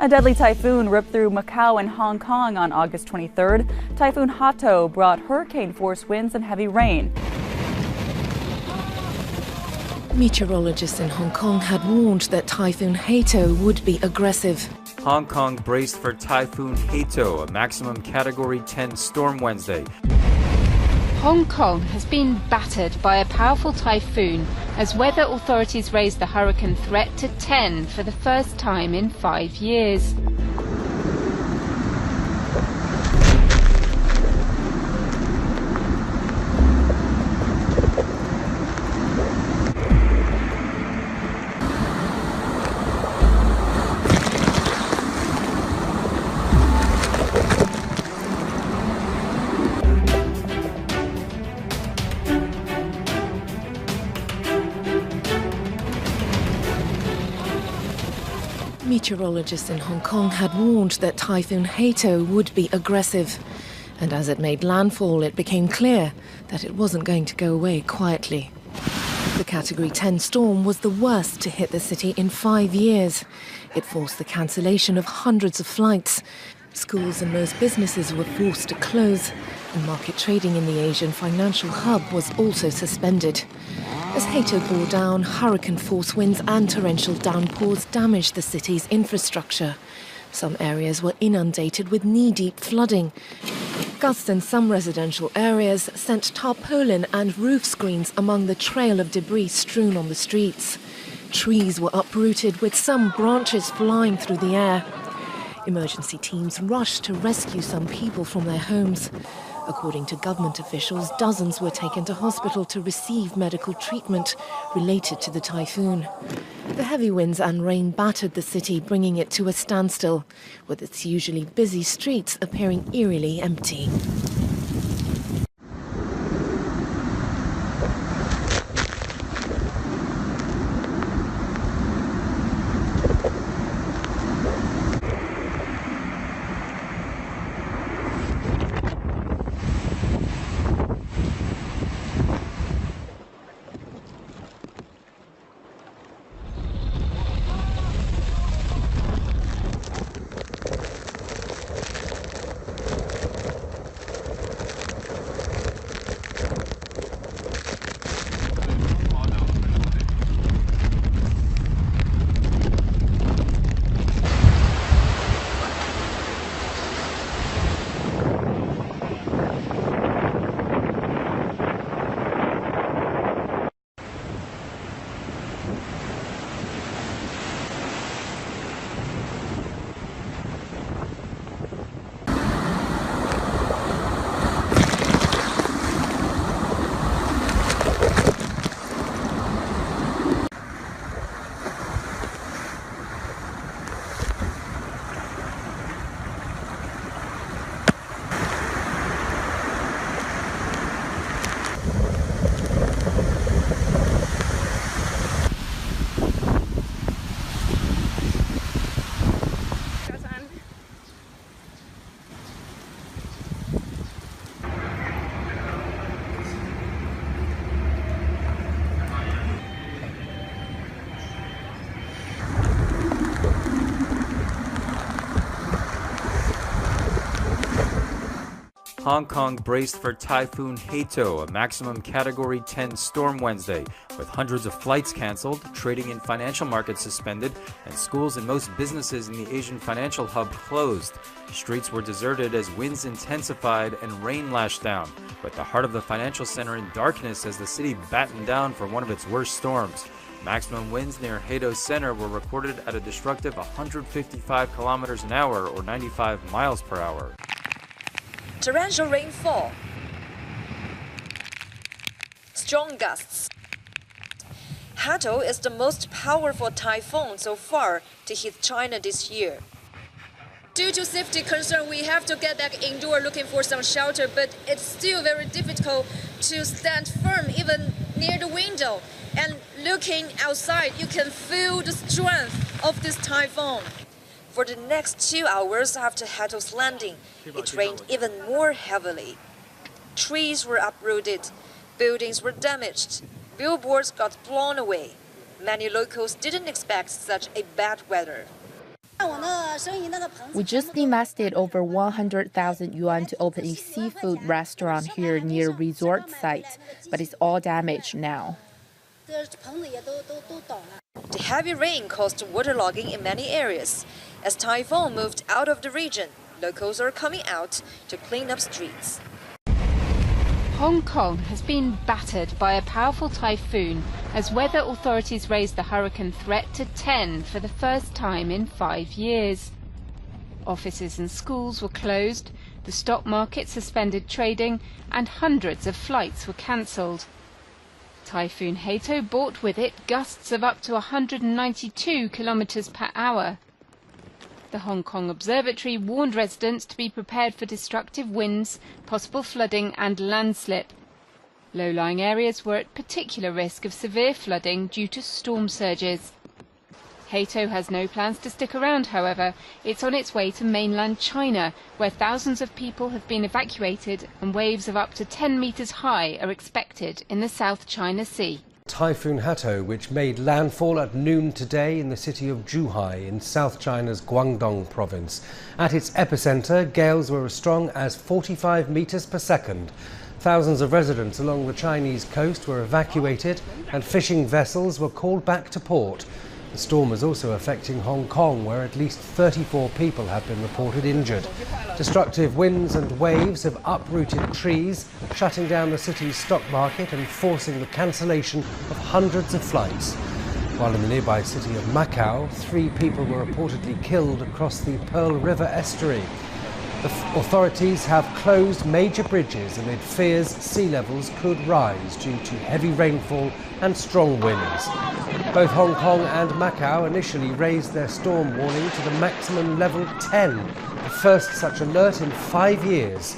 A deadly typhoon ripped through Macau and Hong Kong on August 23rd. Typhoon Hatto brought hurricane-force winds and heavy rain. Meteorologists in Hong Kong had warned that Typhoon Hatto would be aggressive. Hong Kong braced for Typhoon Hatto, a maximum Category 10 storm Wednesday. Hong Kong has been battered by a powerful typhoon as weather authorities raised the hurricane threat to 10 for the first time in 5 years. Meteorologists in Hong Kong had warned that Typhoon Hatto would be aggressive. And as it made landfall, it became clear that it wasn't going to go away quietly. The Category 10 storm was the worst to hit the city in 5 years. It forced the cancellation of hundreds of flights. Schools and most businesses were forced to close, and market trading in the Asian financial hub was also suspended. As Hatto bore down, hurricane-force winds and torrential downpours damaged the city's infrastructure. Some areas were inundated with knee-deep flooding. Gusts in some residential areas sent tarpaulin and roof screens among the trail of debris strewn on the streets. Trees were uprooted, with some branches flying through the air. Emergency teams rushed to rescue some people from their homes. According to government officials, dozens were taken to hospital to receive medical treatment related to the typhoon. The heavy winds and rain battered the city, bringing it to a standstill, with its usually busy streets appearing eerily empty. Hong Kong braced for Typhoon Hatto, a maximum Category 10 storm Wednesday, with hundreds of flights cancelled, trading in financial markets suspended, and schools and most businesses in the Asian financial hub closed. Streets were deserted as winds intensified and rain lashed down, with the heart of the financial center in darkness as the city battened down for one of its worst storms. Maximum winds near Hatto Center were recorded at a destructive 155 kilometers an hour or 95 miles per hour. Torrential rainfall, strong gusts. Hatto is the most powerful typhoon so far to hit China this year. Due to safety concern, we have to get back indoor looking for some shelter, but it's still very difficult to stand firm even near the window. And looking outside, you can feel the strength of this typhoon. For the next 2 hours after Hatto's landing, it rained even more heavily. Trees were uprooted, buildings were damaged, billboards got blown away. Many locals didn't expect such a bad weather. We just invested over 100,000 yuan to open a seafood restaurant here near resort site, but it's all damaged now. The heavy rain caused waterlogging in many areas. As Typhon moved out of the region, locals are coming out to clean up streets. Hong Kong has been battered by a powerful typhoon as weather authorities raised the hurricane threat to 10 for the first time in 5 years. Offices and schools were closed, the stock market suspended trading, and hundreds of flights were cancelled. Typhoon Hatto brought with it gusts of up to 192 kilometres per hour. The Hong Kong Observatory warned residents to be prepared for destructive winds, possible flooding and landslip. Low-lying areas were at particular risk of severe flooding due to storm surges. Hatto has no plans to stick around, however. It's on its way to mainland China, where thousands of people have been evacuated and waves of up to 10 metres high are expected in the South China Sea. Typhoon Hatto, which made landfall at noon today in the city of Zhuhai in South China's Guangdong province. At its epicenter, gales were as strong as 45 meters per second. Thousands of residents along the Chinese coast were evacuated and fishing vessels were called back to port. The storm is also affecting Hong Kong, where at least 34 people have been reported injured. Destructive winds and waves have uprooted trees, shutting down the city's stock market and forcing the cancellation of hundreds of flights. While in the nearby city of Macau, 3 people were reportedly killed across the Pearl River estuary. The authorities have closed major bridges amid fears sea levels could rise due to heavy rainfall and strong winds. Both Hong Kong and Macau initially raised their storm warning to the maximum level 10, the first such alert in 5 years.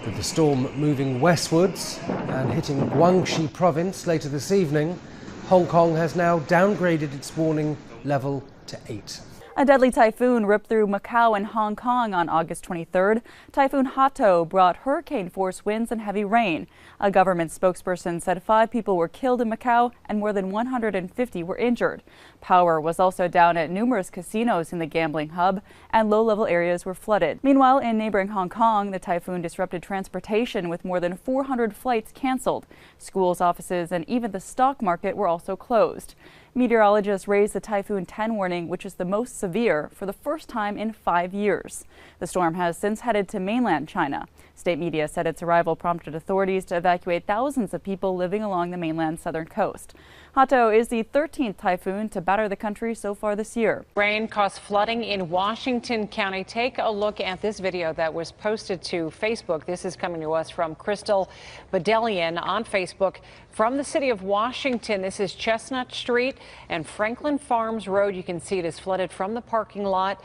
With the storm moving westwards and hitting Guangxi province later this evening, Hong Kong has now downgraded its warning level to 8. A deadly typhoon ripped through Macau and Hong Kong on August 23rd. Typhoon Hatto brought hurricane-force winds and heavy rain. A government spokesperson said 5 people were killed in Macau and more than 150 were injured. Power was also down at numerous casinos in the gambling hub, and low-level areas were flooded. Meanwhile, in neighboring Hong Kong, the typhoon disrupted transportation with more than 400 flights cancelled. Schools, offices, and even the stock market were also closed. Meteorologists raised the Typhoon 10 warning, which is the most severe, for the first time in 5 years. The storm has since headed to mainland China. State media said its arrival prompted authorities to evacuate thousands of people living along the mainland's southern coast. Hatto is the 13th typhoon to batter the country so far this year. Rain caused flooding in Washington County. Take a look at this video that was posted to Facebook. This is coming to us from Crystal Badelian on Facebook. From the city of Washington, this is Chestnut Street and Franklin Farms Road. You can see it is flooded from the parking lot,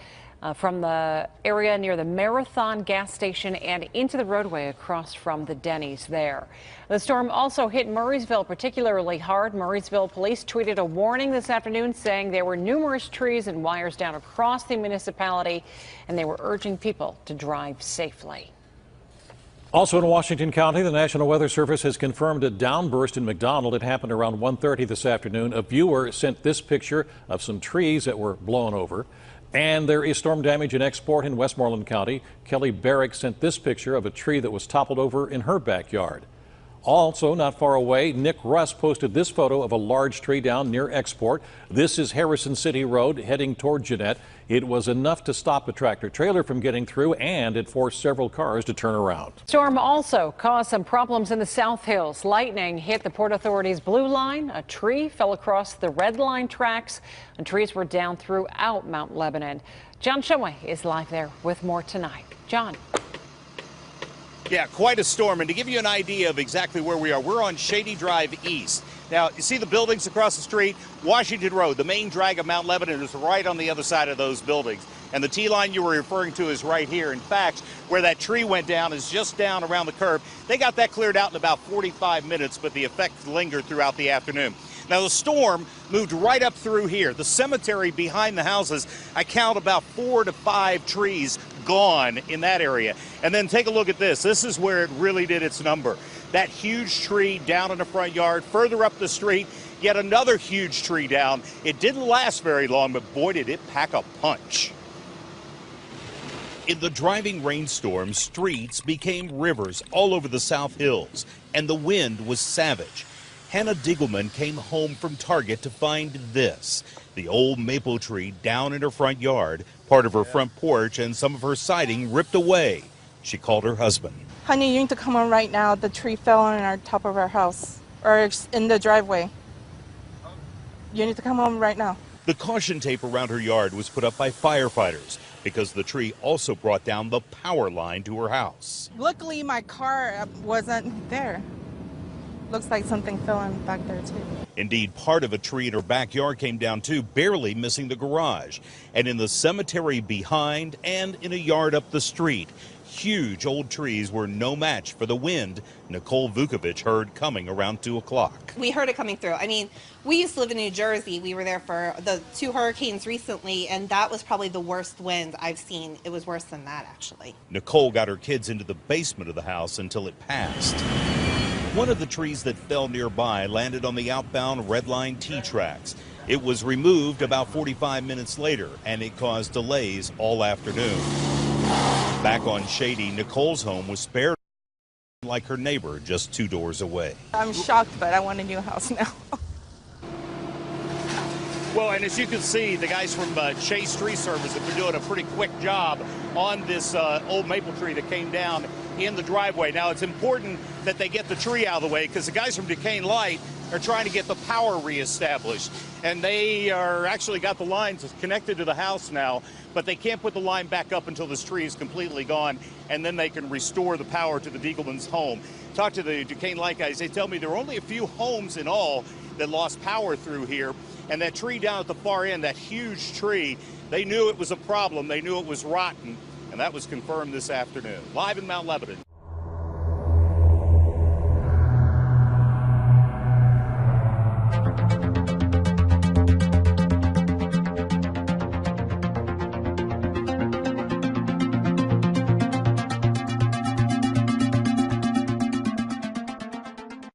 from the area near the Marathon gas station and into the roadway across from the Denny's there. The storm also hit Murraysville particularly hard. Murraysville police tweeted a warning this afternoon saying there were numerous trees and wires down across the municipality, and they were urging people to drive safely. Also in Washington County, the National Weather Service has confirmed a downburst in McDonald. It happened around 1:30 this afternoon. A viewer sent this picture of some trees that were blown over. And there is storm damage in Export in Westmoreland County. Kelly Barrick sent this picture of a tree that was toppled over in her backyard. Also, not far away, Nick Russ posted this photo of a large tree down near Export. This is Harrison City Road heading toward Jeanette. It was enough to stop a tractor trailer from getting through, and it forced several cars to turn around. Storm also caused some problems in the South Hills. Lightning hit the Port Authority's blue line. A tree fell across the red line tracks, and trees were down throughout Mount Lebanon. John Shumway is live there with more tonight. John. Yeah, quite a storm. And to give you an idea of exactly where we are, we're on Shady Drive East. Now, you see the buildings across the street? Washington Road, the main drag of Mount Lebanon, is right on the other side of those buildings. And the T-line you were referring to is right here. In fact, where that tree went down is just down around the curve. They got that cleared out in about 45 minutes, but the effect lingered throughout the afternoon. Now, the storm moved right up through here. The cemetery behind the houses, I count about 4 to 5 trees gone in that area. And then take a look at this. This is where it really did its number. That huge tree down in the front yard. Further up the street, yet another huge tree down. It didn't last very long, but boy, did it pack a punch. In the driving rainstorm, streets became rivers all over the South Hills, and the wind was savage. Hannah Diegelman came home from Target to find this, the old maple tree down in her front yard, part of her front porch and some of her siding ripped away. She called her husband. Honey, you need to come home right now. The tree fell on our top of our house, or it's in the driveway. You need to come home right now. The caution tape around her yard was put up by firefighters because the tree also brought down the power line to her house. Luckily, my car wasn't there. Looks like something fell in back there, too. Indeed, part of a tree in her backyard came down, too, barely missing the garage. And in the cemetery behind and in a yard up the street, huge old trees were no match for the wind Nicole Vukovic heard coming around 2 o'clock. We heard it coming through. I mean, we used to live in New Jersey. We were there for the 2 hurricanes recently, and that was probably the worst wind I've seen. It was worse than that, actually. Nicole got her kids into the basement of the house until it passed. One of the trees that fell nearby landed on the outbound Red Line T tracks. It was removed about 45 minutes later, and it caused delays all afternoon. Back on Shady, Nicole's home was spared like her neighbor just 2 doors away. I'm shocked, but I want a new house now. Well, and as you can see, the guys from Chase Tree Service have been doing a pretty quick job on this old maple tree that came down in the driveway. Now, it's important that they get the tree out of the way because the guys from Duquesne Light are trying to get the power reestablished. And they are actually got the lines connected to the house now, but they can't put the line back up until this tree is completely gone, and then they can restore the power to the Diegelman's home. Talk to the Duquesne Light guys. They tell me there are only a few homes in all that lost power through here. And that tree down at the far end, that huge tree, they knew it was a problem. They knew it was rotten. And that was confirmed this afternoon. Live in Mount Lebanon.